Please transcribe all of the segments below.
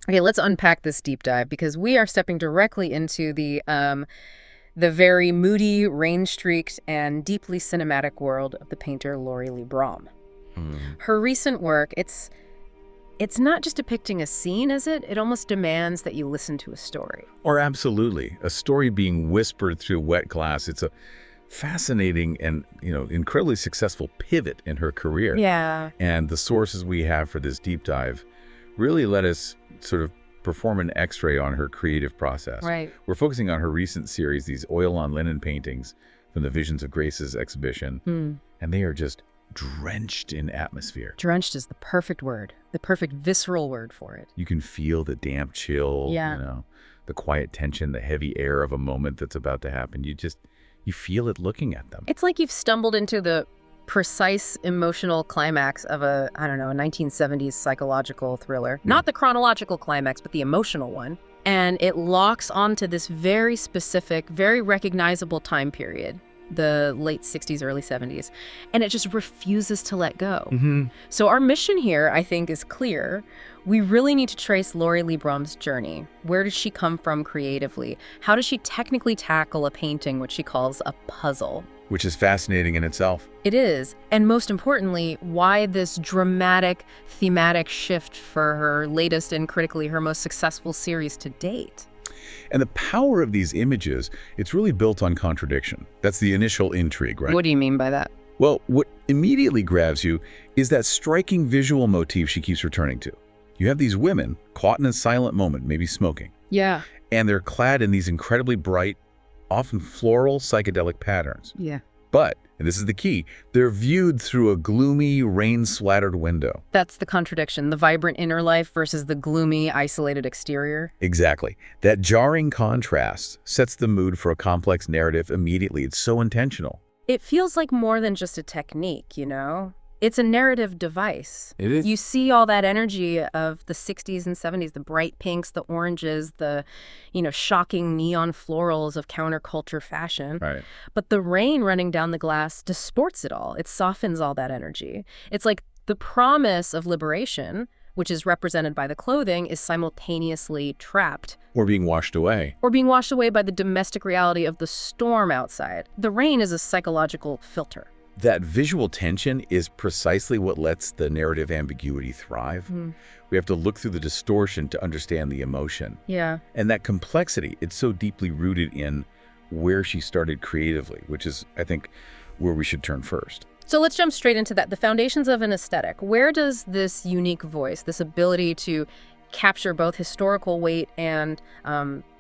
Okay, let's unpack this deep dive because we are stepping directly into the very moody, rain-streaked, and deeply cinematic world of the painter Laurie Lee Brom. Her recent work, it's not just depicting a scene, is it? It almost demands that you listen to a story. Or absolutely. A story being whispered through wet glass. It's a fascinating and, incredibly successful pivot in her career. Yeah. And the sources we have for this deep dive really let us sort of perform an x-ray on her creative process. Right. We're focusing on her recent series, these oil on linen paintings from the Visions of Grace's exhibition. And they are just drenched in atmosphere. Drenched is the perfect word, the perfect visceral word for it. You can feel the damp chill, the quiet tension, the heavy air of a moment that's about to happen. You feel it looking at them. It's like you've stumbled into the precise emotional climax of a 1970s psychological thriller. Not the chronological climax, but the emotional one. And it locks onto this very specific, very recognizable time period, the late 60s, early 70s. And it just refuses to let go. So our mission here, I think, is clear. We really need to trace Laurie Lee Brom's journey. Where did she come from creatively? How does she technically tackle a painting, which she calls a puzzle? Which is fascinating in itself. It is. And most importantly, why this dramatic, thematic shift for her latest and critically her most successful series to date. And the power of these images, it's really built on contradiction. That's the initial intrigue, right? What do you mean by that? Well, what immediately grabs you is that striking visual motif she keeps returning to. You have these women caught in a silent moment, maybe smoking. Yeah. And they're clad in these incredibly bright, often floral psychedelic patterns. Yeah. But, and this is the key, they're viewed through a gloomy, rain-splattered window. That's the contradiction, the vibrant inner life versus the gloomy, isolated exterior. Exactly. That jarring contrast sets the mood for a complex narrative immediately. It's so intentional. It feels like more than just a technique, It's a narrative device. It is. You see all that energy of the 60s and 70s, the bright pinks, the oranges, the, shocking neon florals of counterculture fashion. Right. But the rain running down the glass distorts it all. It softens all that energy. It's like the promise of liberation, which is represented by the clothing, is simultaneously trapped. Or being washed away. Or being washed away by the domestic reality of the storm outside. The rain is a psychological filter. That visual tension is precisely what lets the narrative ambiguity thrive. We have to look through the distortion to understand the emotion. Yeah. And that complexity, it's so deeply rooted in where she started creatively, which is, I think, where we should turn first. So let's jump straight into that. The foundations of an aesthetic. Where does this unique voice, this ability to capture both historical weight and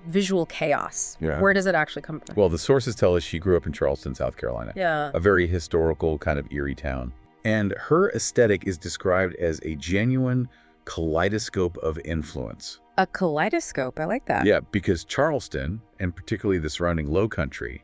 visual chaos, where does it actually come from? Well, the sources tell us she grew up in Charleston, South Carolina. Yeah. A very historical, kind of eerie town. And her aesthetic is described as a genuine kaleidoscope of influence. A kaleidoscope, I like that. Yeah, because Charleston, and particularly the surrounding Low Country,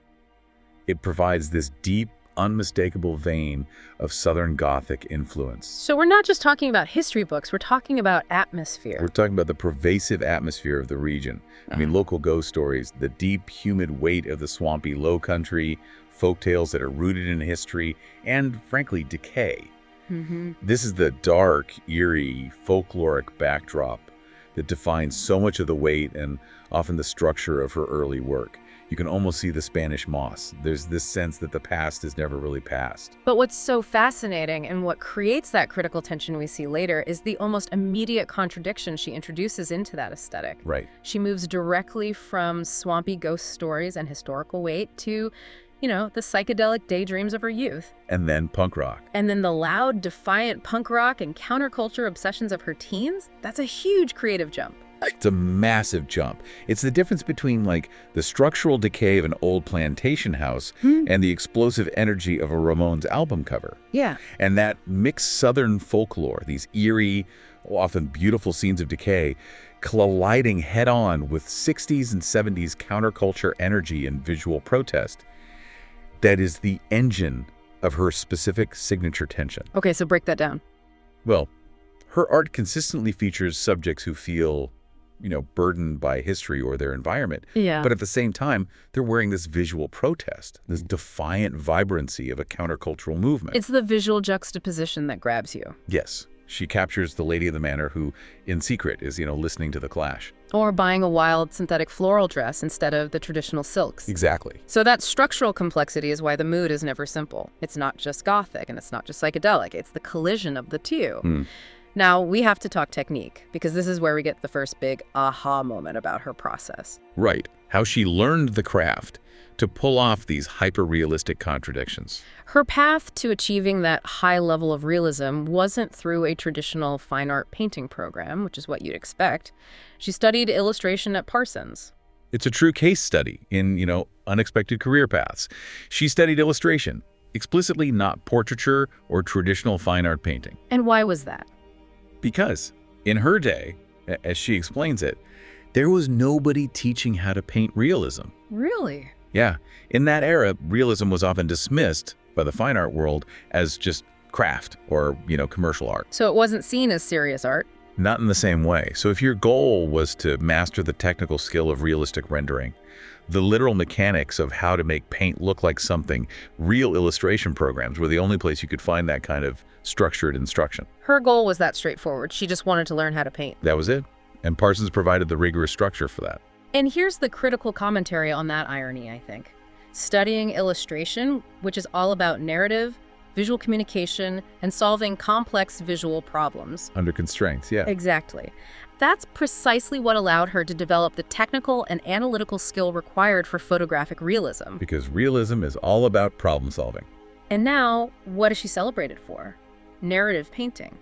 it provides this deep, unmistakable vein of Southern Gothic influence. So we're not just talking about history books, we're talking about atmosphere. We're talking about the pervasive atmosphere of the region. I mean, local ghost stories, the deep, humid weight of the swampy Low Country, folktales that are rooted in history, and, frankly, decay. This is the dark, eerie, folkloric backdrop that defines so much of the weight and often the structure of her early work. You can almost see the Spanish moss. There's this sense that the past is never really past. But what's so fascinating and what creates that critical tension we see later is the almost immediate contradiction she introduces into that aesthetic. Right. She moves directly from swampy ghost stories and historical weight to, the psychedelic daydreams of her youth. And then punk rock. And then the loud, defiant punk rock and counterculture obsessions of her teens? That's a huge creative jump. It's a massive jump. It's the difference between, the structural decay of an old plantation house and the explosive energy of a Ramones album cover. Yeah. And that mixed Southern folklore, these eerie, often beautiful scenes of decay, colliding head-on with 60s and 70s counterculture energy and visual protest. That is the engine of her specific signature tension. Okay, so break that down. Well, her art consistently features subjects who feel burdened by history or their environment. Yeah. But at the same time, they're wearing this visual protest, this defiant vibrancy of a countercultural movement. It's the visual juxtaposition that grabs you. Yes. She captures the lady of the manor who, in secret, is, listening to the clash. Or buying a wild synthetic floral dress instead of the traditional silks. Exactly. So that structural complexity is why the mood is never simple. It's not just gothic and it's not just psychedelic. It's the collision of the two. Now, we have to talk technique, because this is where we get the first big aha moment about her process. Right. How she learned the craft to pull off these hyper-realistic contradictions. Her path to achieving that high level of realism wasn't through a traditional fine art painting program, which is what you'd expect. She studied illustration at Parsons. It's a true case study in, unexpected career paths. She studied illustration, explicitly not portraiture or traditional fine art painting. And why was that? Because in her day, as she explains it, there was nobody teaching how to paint realism. Really? Yeah. In that era, realism was often dismissed by the fine art world as just craft or, commercial art. So it wasn't seen as serious art? Not in the same way. So if your goal was to master the technical skill of realistic rendering, the literal mechanics of how to make paint look like something, real illustration programs were the only place you could find that kind of structured instruction. Her goal was that straightforward. She just wanted to learn how to paint. That was it. And Parsons provided the rigorous structure for that. And here's the critical commentary on that irony, I think. Studying illustration, which is all about narrative, visual communication, and solving complex visual problems. Under constraints, yeah. Exactly. That's precisely what allowed her to develop the technical and analytical skill required for photographic realism. Because realism is all about problem solving. And now, what is she celebrated for? Narrative painting.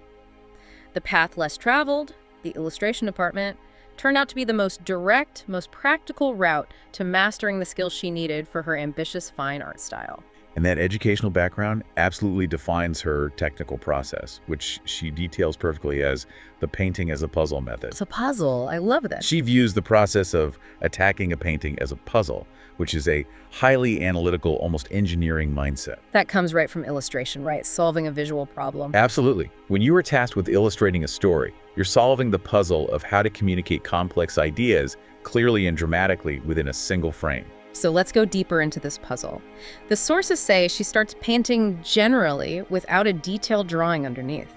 The path less traveled, the illustration department, turned out to be the most direct, most practical route to mastering the skills she needed for her ambitious fine art style. And that educational background absolutely defines her technical process, which she details perfectly as the painting as a puzzle method. It's a puzzle. I love that. She views the process of attacking a painting as a puzzle, which is a highly analytical, almost engineering mindset. That comes right from illustration, right? Solving a visual problem. Absolutely. When you are tasked with illustrating a story, you're solving the puzzle of how to communicate complex ideas clearly and dramatically within a single frame. So let's go deeper into this puzzle. The sources say she starts painting generally without a detailed drawing underneath.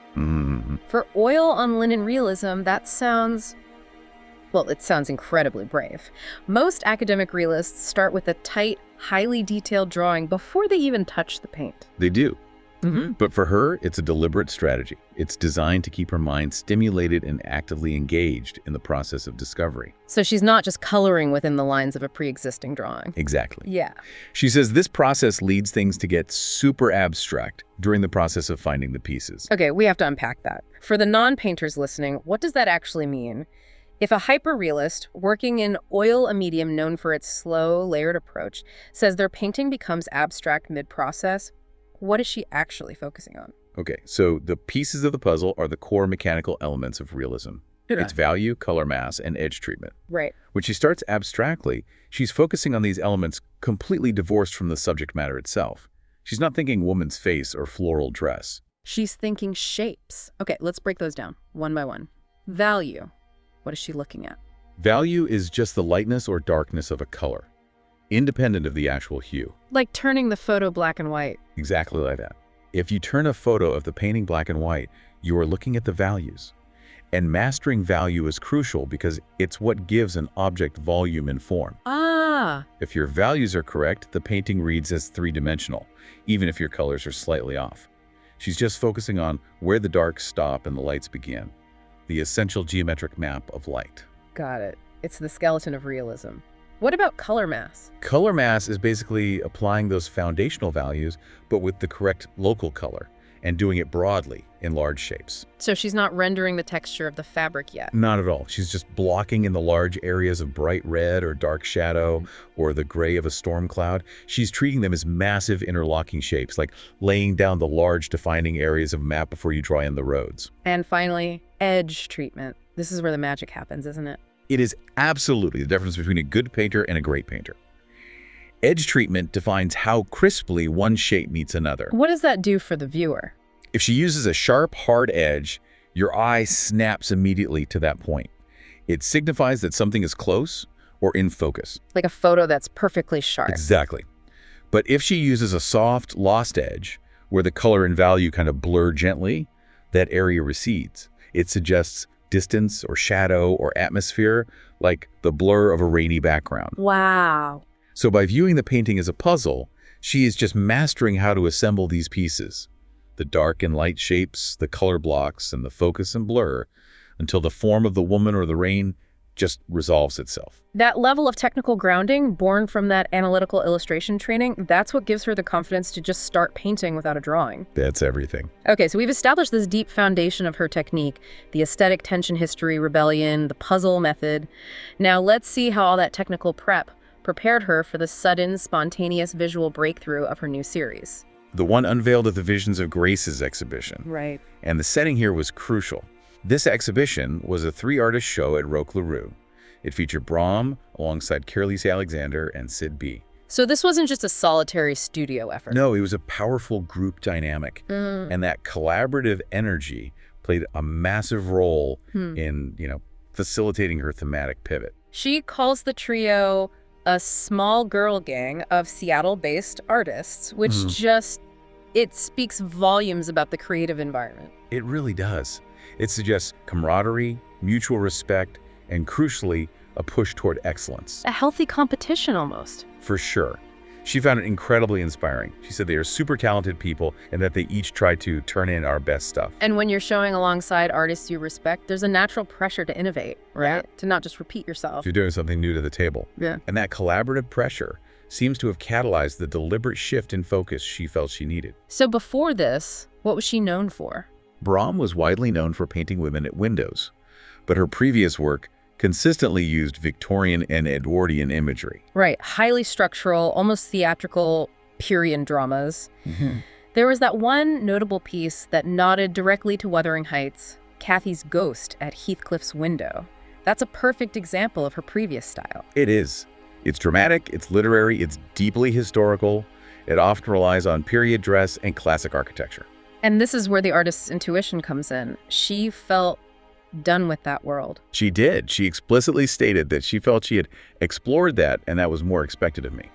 For oil on linen realism, that sounds, well, it sounds incredibly brave. Most academic realists start with a tight, highly detailed drawing before they even touch the paint. They do. But for her, it's a deliberate strategy. It's designed to keep her mind stimulated and actively engaged in the process of discovery. So she's not just coloring within the lines of a pre-existing drawing. Exactly. Yeah. She says this process leads things to get super abstract during the process of finding the pieces. Okay, we have to unpack that. For the non-painters listening, what does that actually mean? If a hyper-realist, working in oil, a medium known for its slow, layered approach, says their painting becomes abstract mid-process, what is she actually focusing on? Okay, so the pieces of the puzzle are the core mechanical elements of realism. Its value, color mass, and edge treatment. Right. When she starts abstractly, she's focusing on these elements completely divorced from the subject matter itself. She's not thinking woman's face or floral dress. She's thinking shapes. Okay, let's break those down one by one. Value. What is she looking at? Value is just the lightness or darkness of a color, independent of the actual hue. Like turning the photo black and white. Exactly like that. If you turn a photo of the painting black and white, you are looking at the values. And mastering value is crucial because it's what gives an object volume and form. Ah. If your values are correct, the painting reads as three-dimensional, even if your colors are slightly off. She's just focusing on where the darks stop and the lights begin, the essential geometric map of light. Got it. It's the skeleton of realism. What about color mass? Color mass is basically applying those foundational values, but with the correct local color, and doing it broadly in large shapes. So she's not rendering the texture of the fabric yet? Not at all. She's just blocking in the large areas of bright red or dark shadow or the gray of a storm cloud. She's treating them as massive interlocking shapes, like laying down the large defining areas of a map before you draw in the roads. And finally, edge treatment. This is where the magic happens, isn't it? It is absolutely the difference between a good painter and a great painter. Edge treatment defines how crisply one shape meets another. What does that do for the viewer? If she uses a sharp, hard edge, your eye snaps immediately to that point. It signifies that something is close or in focus. Like a photo that's perfectly sharp. Exactly. But if she uses a soft, lost edge, where the color and value kind of blur gently, that area recedes. It suggests distance or shadow or atmosphere, like the blur of a rainy background. Wow. So by viewing the painting as a puzzle, she is just mastering how to assemble these pieces, the dark and light shapes, the color blocks, and the focus and blur, until the form of the woman or the rain just resolves itself. That level of technical grounding, born from that analytical illustration training, that's what gives her the confidence to just start painting without a drawing. That's everything. Okay, so we've established this deep foundation of her technique, the aesthetic tension history, rebellion, the puzzle method. Now let's see how all that technical prep prepared her for the sudden, spontaneous visual breakthrough of her new series. The one unveiled at the Visions of Graces exhibition. Right. And the setting here was crucial. This exhibition was a 3-artist show at Roque LaRue. It featured Brom alongside Kirlise Alexander and Sid B. So this wasn't just a solitary studio effort. No, it was a powerful group dynamic. And that collaborative energy played a massive role in, facilitating her thematic pivot. She calls the trio a small girl gang of Seattle-based artists, which it speaks volumes about the creative environment. It really does. It suggests camaraderie, mutual respect, and crucially, a push toward excellence. A healthy competition almost. For sure. She found it incredibly inspiring. She said they are super talented people and that they each try to turn in our best stuff. And when you're showing alongside artists you respect, there's a natural pressure to innovate, right? To not just repeat yourself. You're doing something new to the table. Yeah. And that collaborative pressure seems to have catalyzed the deliberate shift in focus she felt she needed. So before this, what was she known for? Brom was widely known for painting women at windows, but her previous work consistently used Victorian and Edwardian imagery. Right, highly structural, almost theatrical Purian dramas. There was that one notable piece that nodded directly to Wuthering Heights, Kathy's ghost at Heathcliff's window. That's a perfect example of her previous style. It is. It's dramatic, it's literary, it's deeply historical. It often relies on period dress and classic architecture. And this is where the artist's intuition comes in. She felt done with that world. She did. She explicitly stated that she felt she had explored that and that was more expected of me.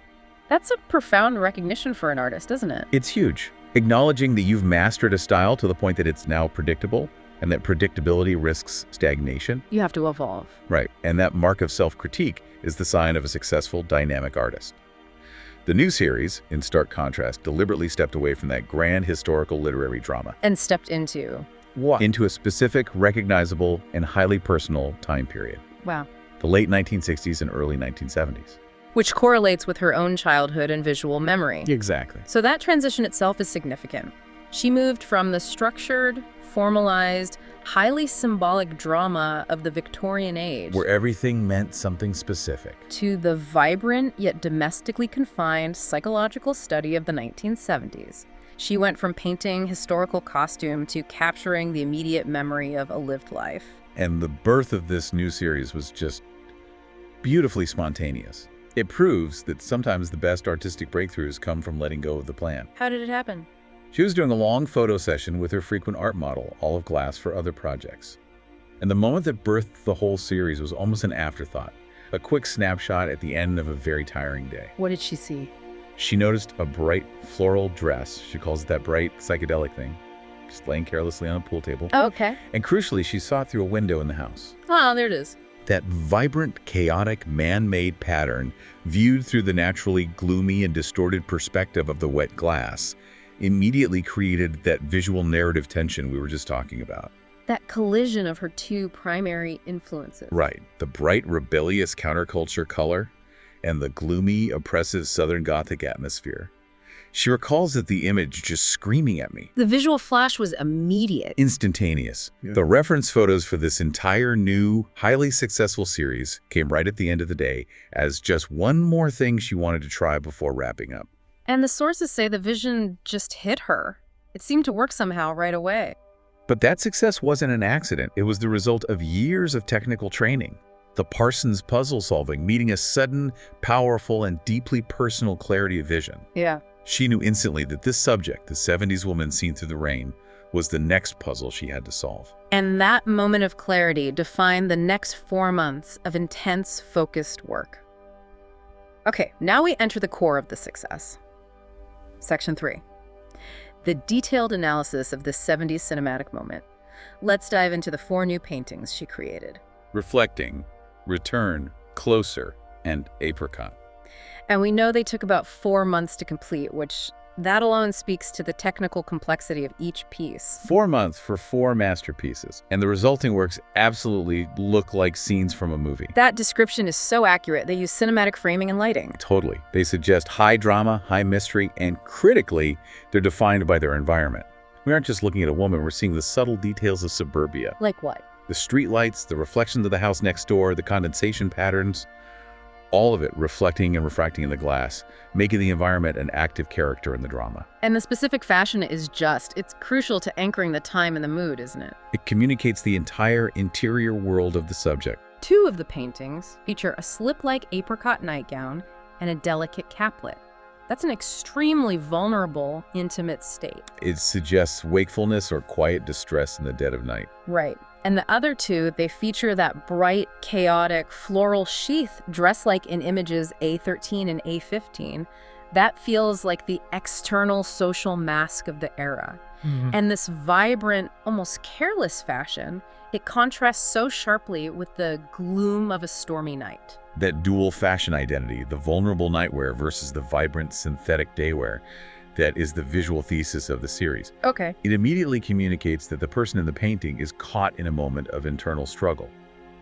That's a profound recognition for an artist, isn't it? It's huge. Acknowledging that you've mastered a style to the point that it's now predictable and that predictability risks stagnation. You have to evolve. Right. And that mark of self-critique is the sign of a successful, dynamic artist. The new series, in stark contrast, deliberately stepped away from that grand historical literary drama. And stepped into What? Into a specific, recognizable, and highly personal time period. Wow. The late 1960s and early 1970s. Which correlates with her own childhood and visual memory. Exactly. So that transition itself is significant. She moved from the structured, formalized, highly symbolic drama of the Victorian age Where everything meant something specific. to the vibrant yet domestically confined psychological study of the 1970s. She went from painting historical costume to capturing the immediate memory of a lived life. And the birth of this new series was just beautifully spontaneous. It proves that sometimes the best artistic breakthroughs come from letting go of the plan. How did it happen? She was doing a long photo session with her frequent art model, Olive Glass, for other projects. And the moment that birthed the whole series was almost an afterthought, a quick snapshot at the end of a very tiring day. What did she see? She noticed a bright floral dress. She calls it that bright psychedelic thing, just laying carelessly on a pool table. Oh, okay. And crucially, she saw it through a window in the house. Oh, there it is. That vibrant, chaotic, man-made pattern, viewed through the naturally gloomy and distorted perspective of the wet glass, immediately created that visual narrative tension we were just talking about. That collision of her two primary influences. Right. The bright, rebellious counterculture color and the gloomy, oppressive Southern Gothic atmosphere. She recalls that the image just screaming at me. The visual flash was immediate. Instantaneous. Yeah. The reference photos for this entire new, highly successful series came right at the end of the day as just one more thing she wanted to try before wrapping up. And the sources say the vision just hit her. It seemed to work somehow right away. But that success wasn't an accident. It was the result of years of technical training. The Parsons puzzle solving, meeting a sudden, powerful, and deeply personal clarity of vision. Yeah. She knew instantly that this subject, the 70s woman seen through the rain, was the next puzzle she had to solve. And that moment of clarity defined the next 4 months of intense, focused work. Okay, now we enter the core of the success. Section 3. the detailed analysis of this 70s cinematic moment. Let's dive into the 4 new paintings she created. Reflecting, Return, Closer, and Apricot. And we know they took about 4 months to complete, which that alone speaks to the technical complexity of each piece. 4 months for 4 masterpieces, and the resulting works absolutely look like scenes from a movie. That description is so accurate. They use cinematic framing and lighting. Totally. They suggest high drama, high mystery, and critically, they're defined by their environment. We aren't just looking at a woman, we're seeing the subtle details of suburbia. Like what? The street lights, the reflections of the house next door, the condensation patterns, all of it reflecting and refracting in the glass, making the environment an active character in the drama. And the specific fashion it's crucial to anchoring the time and the mood, isn't it? It communicates the entire interior world of the subject. 2 of the paintings feature a slip-like apricot nightgown and a delicate caplet. That's an extremely vulnerable, intimate state. It suggests wakefulness or quiet distress in the dead of night. Right. And the other 2, they feature that bright, chaotic, floral sheath dressed like in images A13 and A15. That feels like the external social mask of the era. And this vibrant, almost careless fashion, it contrasts so sharply with the gloom of a stormy night. That dual fashion identity, the vulnerable nightwear versus the vibrant synthetic daywear, that is the visual thesis of the series. Okay. It immediately communicates that the person in the painting is caught in a moment of internal struggle.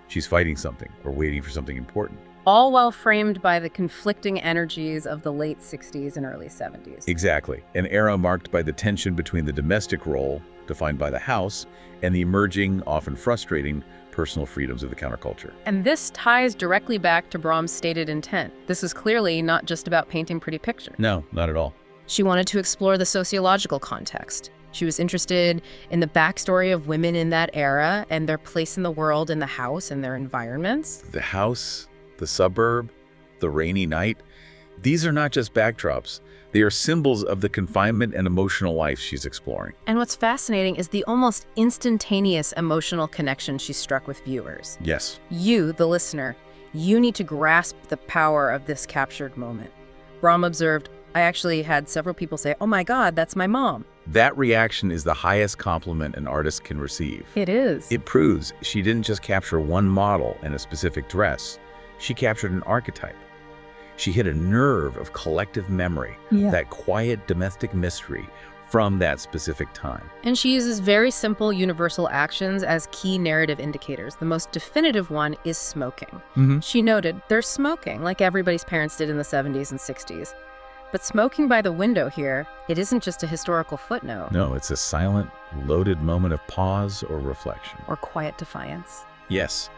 She's fighting something or waiting for something important. All while framed by the conflicting energies of the late 60s and early 70s. Exactly. An era marked by the tension between the domestic role, defined by the house, and the emerging, often frustrating, personal freedoms of the counterculture. And this ties directly back to Brom's stated intent. This is clearly not just about painting pretty pictures. No, not at all. She wanted to explore the sociological context. She was interested in the backstory of women in that era and their place in the world, in the house, and their environments. The house, the suburb, the rainy night, these are not just backdrops. They are symbols of the confinement and emotional life she's exploring. And what's fascinating is the almost instantaneous emotional connection she struck with viewers. Yes. You, the listener, you need to grasp the power of this captured moment. Brom observed, I actually had several people say, "Oh my God, that's my mom." That reaction is the highest compliment an artist can receive. It is. It proves she didn't just capture one model in a specific dress. She captured an archetype. She hit a nerve of collective memory, that quiet domestic mystery from that specific time. And she uses very simple universal actions as key narrative indicators. The most definitive one is smoking. She noted, they're smoking, like everybody's parents did in the 70s and 60s. But smoking by the window here, it isn't just a historical footnote. No, it's a silent, loaded moment of pause or reflection. Or quiet defiance. Yes.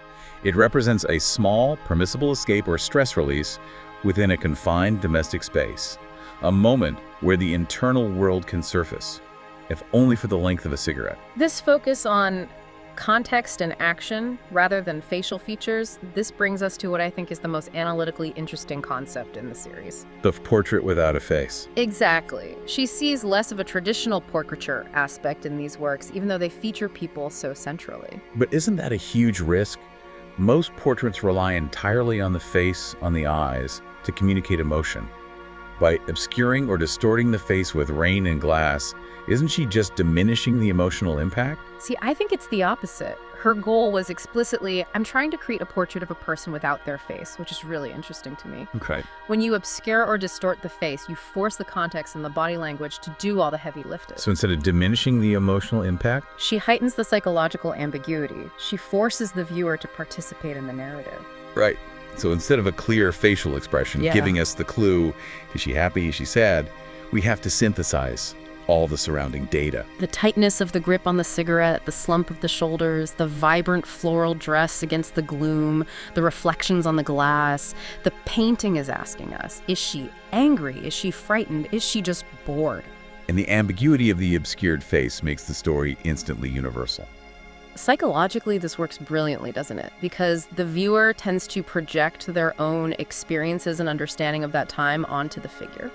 It represents a small, permissible escape or stress release within a confined domestic space. A moment where the internal world can surface, if only for the length of a cigarette. This focus on context and action rather than facial features, this brings us to what I think is the most analytically interesting concept in the series. The portrait without a face. Exactly. She sees less of a traditional portraiture aspect in these works, even though they feature people so centrally. But isn't that a huge risk? Most portraits rely entirely on the face, on the eyes, to communicate emotion. By obscuring or distorting the face with rain and glass, isn't she just diminishing the emotional impact? See, I think it's the opposite. Her goal was explicitly, I'm trying to create a portrait of a person without their face, which is really interesting to me. Okay. When you obscure or distort the face, you force the context and the body language to do all the heavy lifting. So instead of diminishing the emotional impact, she heightens the psychological ambiguity. She forces the viewer to participate in the narrative. right. So instead of a clear facial expression giving us the clue, is she happy, is she sad, we have to synthesize all the surrounding data. The tightness of the grip on the cigarette, the slump of the shoulders, the vibrant floral dress against the gloom, the reflections on the glass. The painting is asking us, is she angry? Is she frightened? Is she just bored? And the ambiguity of the obscured face makes the story instantly universal. Psychologically, this works brilliantly, doesn't it? Because the viewer tends to project their own experiences and understanding of that time onto the figure.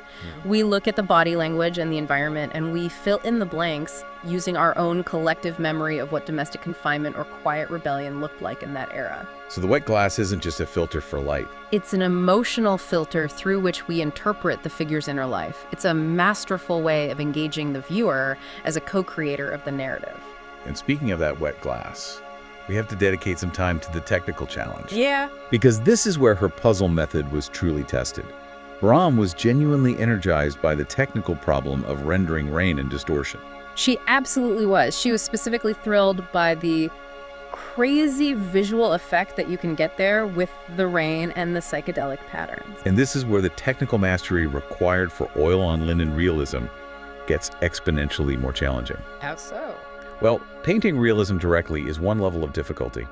We look at the body language and the environment, and we fill in the blanks using our own collective memory of what domestic confinement or quiet rebellion looked like in that era. So the wet glass isn't just a filter for light. It's an emotional filter through which we interpret the figure's inner life. It's a masterful way of engaging the viewer as a co-creator of the narrative. And speaking of that wet glass, we have to dedicate some time to the technical challenge. Yeah. Because this is where her puzzle method was truly tested. Brom was genuinely energized by the technical problem of rendering rain and distortion. She absolutely was. She was specifically thrilled by the crazy visual effect that you can get there with the rain and the psychedelic patterns. And this is where the technical mastery required for oil-on-linen realism gets exponentially more challenging. How so? Well, painting realism directly is one level of difficulty.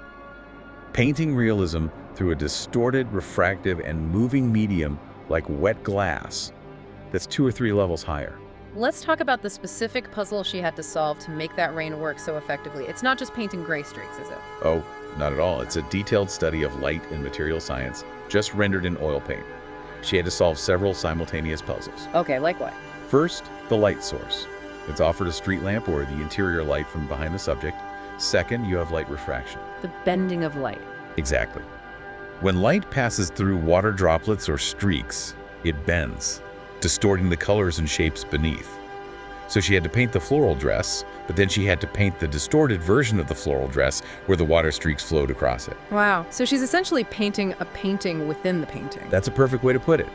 Painting realism through a distorted, refractive, and moving medium like wet glass, that's 2 or 3 levels higher. Let's talk about the specific puzzle she had to solve to make that rain work so effectively. It's not just painting gray streaks, is it? Oh, not at all. It's a detailed study of light and material science, just rendered in oil paint. She had to solve several simultaneous puzzles. Okay, like what? First, the light source. It's offered a street lamp or the interior light from behind the subject. Second, you have light refraction. The bending of light. Exactly. When light passes through water droplets or streaks, it bends, distorting the colors and shapes beneath. So she had to paint the floral dress, but then she had to paint the distorted version of the floral dress where the water streaks flowed across it. Wow. So she's essentially painting a painting within the painting. That's a perfect way to put it.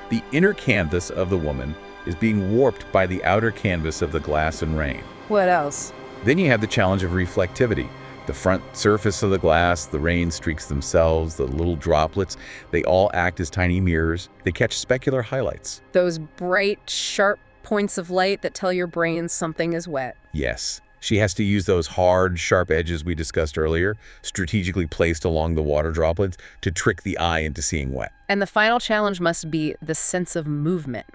The inner canvas of the woman is being warped by the outer canvas of the glass and rain. What else? Then you have the challenge of reflectivity. The front surface of the glass, the rain streaks themselves, the little droplets, they all act as tiny mirrors. They catch specular highlights. Those bright, sharp points of light that tell your brain something is wet. Yes. She has to use those hard, sharp edges we discussed earlier, strategically placed along the water droplets, to trick the eye into seeing wet. And the final challenge must be the sense of movement.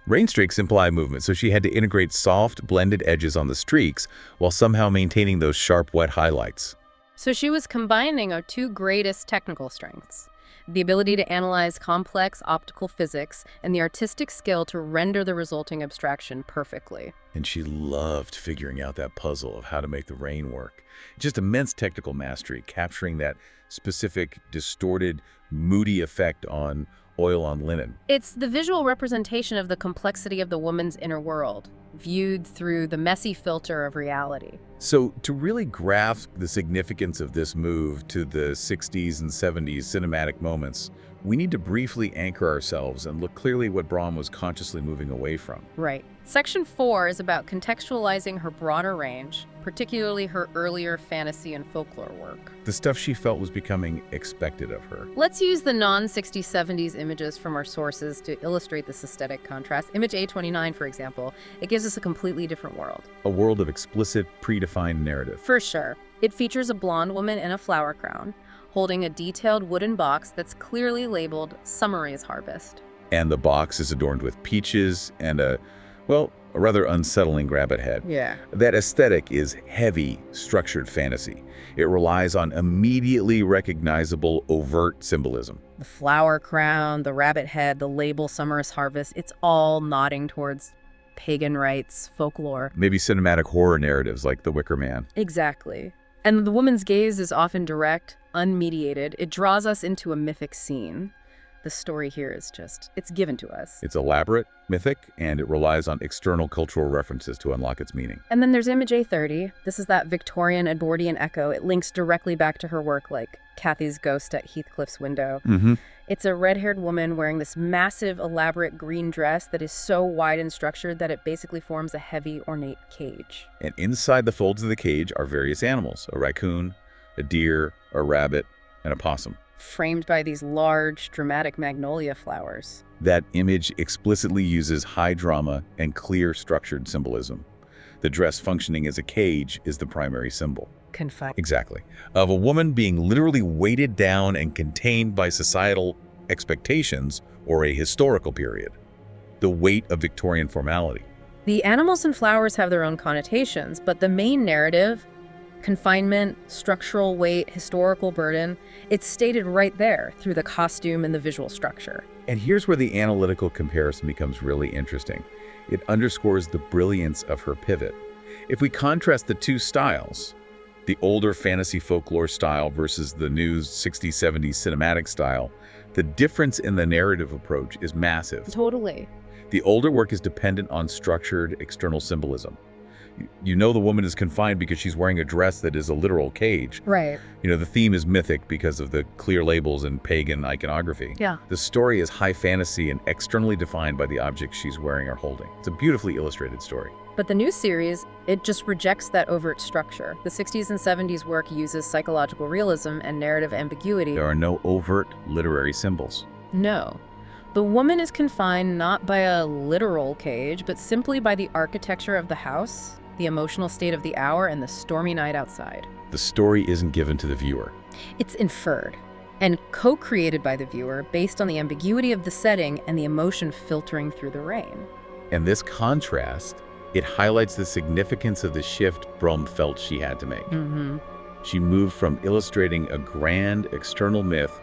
Rain streaks imply movement, so she had to integrate soft, blended edges on the streaks while somehow maintaining those sharp, wet highlights. So she was combining our 2 greatest technical strengths: the ability to analyze complex optical physics and the artistic skill to render the resulting abstraction perfectly. And she loved figuring out that puzzle of how to make the rain work. Just immense technical mastery, capturing that specific, distorted, moody effect on oil on linen. It's the visual representation of the complexity of the woman's inner world, viewed through the messy filter of reality. So to really grasp the significance of this move to the 60s and 70s cinematic moments, we need to briefly anchor ourselves and look clearly what Brom was consciously moving away from. Right. Section 4 is about contextualizing her broader range, particularly her earlier fantasy and folklore work. The stuff she felt was becoming expected of her. Let's use the non-60s, 70s images from our sources to illustrate this aesthetic contrast. Image A29, for example, it gives us a completely different world. A world of explicit, predefined narrative. For sure. It features a blonde woman in a flower crown, holding a detailed wooden box that's clearly labeled Summary's Harvest. And the box is adorned with peaches and a rather unsettling rabbit head. Yeah. That aesthetic is heavy, structured fantasy. It relies on immediately recognizable, overt symbolism. The flower crown, the rabbit head, the label Summer's Harvest, it's all nodding towards pagan rites, folklore. Maybe cinematic horror narratives like The Wicker Man. Exactly. And the woman's gaze is often direct, unmediated. It draws us into a mythic scene. The story here is it's given to us. It's elaborate, mythic, and it relies on external cultural references to unlock its meaning. And then there's image A30. This is that Victorian Edwardian echo. It links directly back to her work, like Kathy's ghost at Heathcliff's window. It's a red-haired woman wearing this massive, elaborate green dress that is so wide and structured that it basically forms a heavy, ornate cage. And inside the folds of the cage are various animals: a raccoon, a deer, a rabbit, and a possum. Framed by these large, dramatic magnolia flowers. That image explicitly uses high drama and clear structured symbolism. The dress functioning as a cage is the primary symbol. Confined. Exactly. Of a woman being literally weighted down and contained by societal expectations or a historical period. The weight of Victorian formality. The animals and flowers have their own connotations, but the main narrative Confinement, structural weight, historical burden, it's stated right there through the costume and the visual structure. And here's where the analytical comparison becomes really interesting. It underscores the brilliance of her pivot. If we contrast the two styles, the older fantasy folklore style versus the new 60s, 70s cinematic style, the difference in the narrative approach is massive. Totally. The older work is dependent on structured external symbolism. You know the woman is confined because she's wearing a dress that is a literal cage. Right. The theme is mythic because of the clear labels and pagan iconography. Yeah. The story is high fantasy and externally defined by the objects she's wearing or holding. It's a beautifully illustrated story. But the new series, it just rejects that overt structure. The 60s and 70s work uses psychological realism and narrative ambiguity. There are no overt literary symbols. No. The woman is confined not by a literal cage, but simply by the architecture of the house, the emotional state of the hour, and the stormy night outside. The story isn't given to the viewer. It's inferred and co-created by the viewer based on the ambiguity of the setting and the emotion filtering through the rain. And this contrast, it highlights the significance of the shift Brom felt she had to make. She moved from illustrating a grand external myth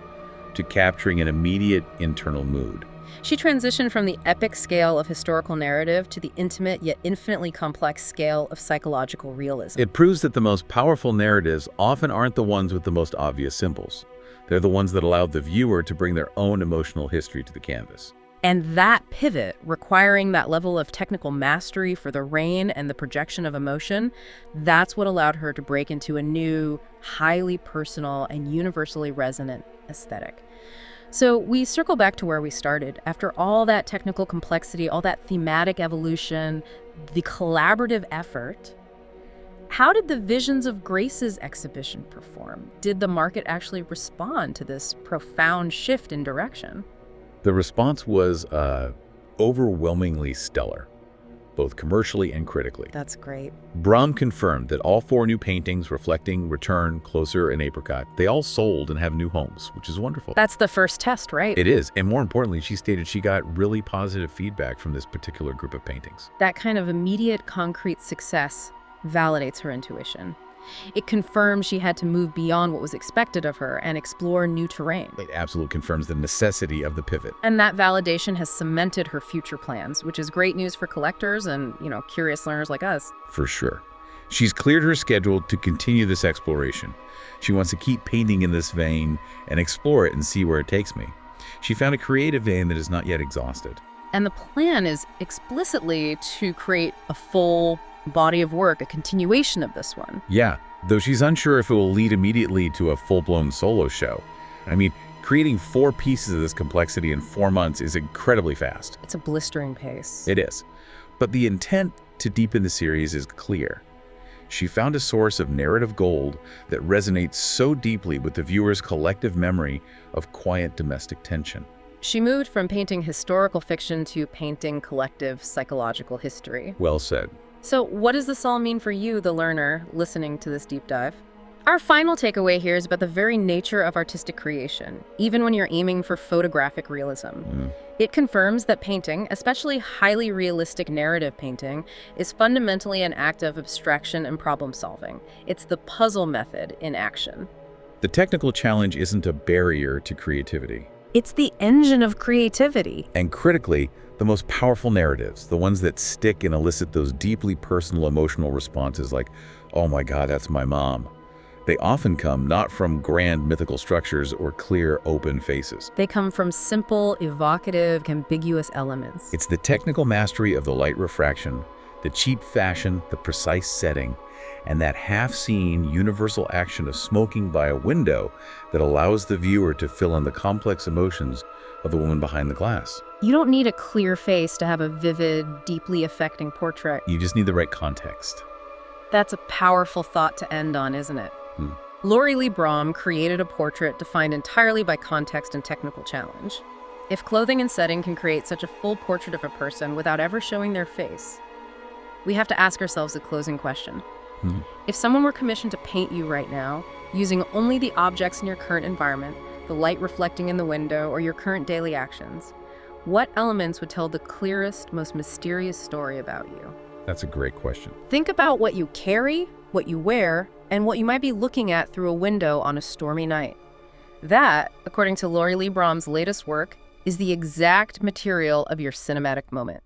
to capturing an immediate internal mood. She transitioned from the epic scale of historical narrative to the intimate yet infinitely complex scale of psychological realism. It proves that the most powerful narratives often aren't the ones with the most obvious symbols. They're the ones that allow the viewer to bring their own emotional history to the canvas. And that pivot, requiring that level of technical mastery for the rain and the projection of emotion, that's what allowed her to break into a new, highly personal and universally resonant aesthetic. So we circle back to where we started. After all that technical complexity, all that thematic evolution, the collaborative effort, how did the Visions of Grace's exhibition perform? Did the market actually respond to this profound shift in direction? The response was overwhelmingly stellar, both commercially and critically. That's great. Brom confirmed that all 4 new paintings reflecting Return, Closer, and Apricot, they all sold and have new homes, which is wonderful. That's the first test, right? It is, and more importantly, she stated she got really positive feedback from this particular group of paintings. That kind of immediate, concrete success validates her intuition. It confirms she had to move beyond what was expected of her and explore new terrain. It absolutely confirms the necessity of the pivot. And that validation has cemented her future plans, which is great news for collectors and, curious learners like us. For sure. She's cleared her schedule to continue this exploration. She wants to keep painting in this vein and explore it and see where it takes me. She found a creative vein that is not yet exhausted. And the plan is explicitly to create a full body of work, a continuation of this one. Yeah, though she's unsure if it will lead immediately to a full-blown solo show. I mean, creating 4 pieces of this complexity in 4 months is incredibly fast. It's a blistering pace. It is. But the intent to deepen the series is clear. She found a source of narrative gold that resonates so deeply with the viewer's collective memory of quiet domestic tension. She moved from painting historical fiction to painting collective psychological history. Well said. So what does this all mean for you, the learner, listening to this deep dive? Our final takeaway here is about the very nature of artistic creation, even when you're aiming for photographic realism. It confirms that painting, especially highly realistic narrative painting, is fundamentally an act of abstraction and problem solving. It's the puzzle method in action. The technical challenge isn't a barrier to creativity. It's the engine of creativity. And critically, the most powerful narratives, the ones that stick and elicit those deeply personal emotional responses like, oh my God, that's my mom. They often come not from grand mythical structures or clear, open faces. They come from simple, evocative, ambiguous elements. It's the technical mastery of the light refraction, the cheap fashion, the precise setting, and that half-seen universal action of smoking by a window that allows the viewer to fill in the complex emotions of the woman behind the glass. You don't need a clear face to have a vivid, deeply affecting portrait. You just need the right context. That's a powerful thought to end on, isn't it? Laurie Lee Brom created a portrait defined entirely by context and technical challenge. If clothing and setting can create such a full portrait of a person without ever showing their face, we have to ask ourselves a closing question. If someone were commissioned to paint you right now, using only the objects in your current environment, the light reflecting in the window, or your current daily actions, what elements would tell the clearest, most mysterious story about you? That's a great question. Think about what you carry, what you wear, and what you might be looking at through a window on a stormy night. That, according to Laurie Lee Brom's latest work, is the exact material of your cinematic moment.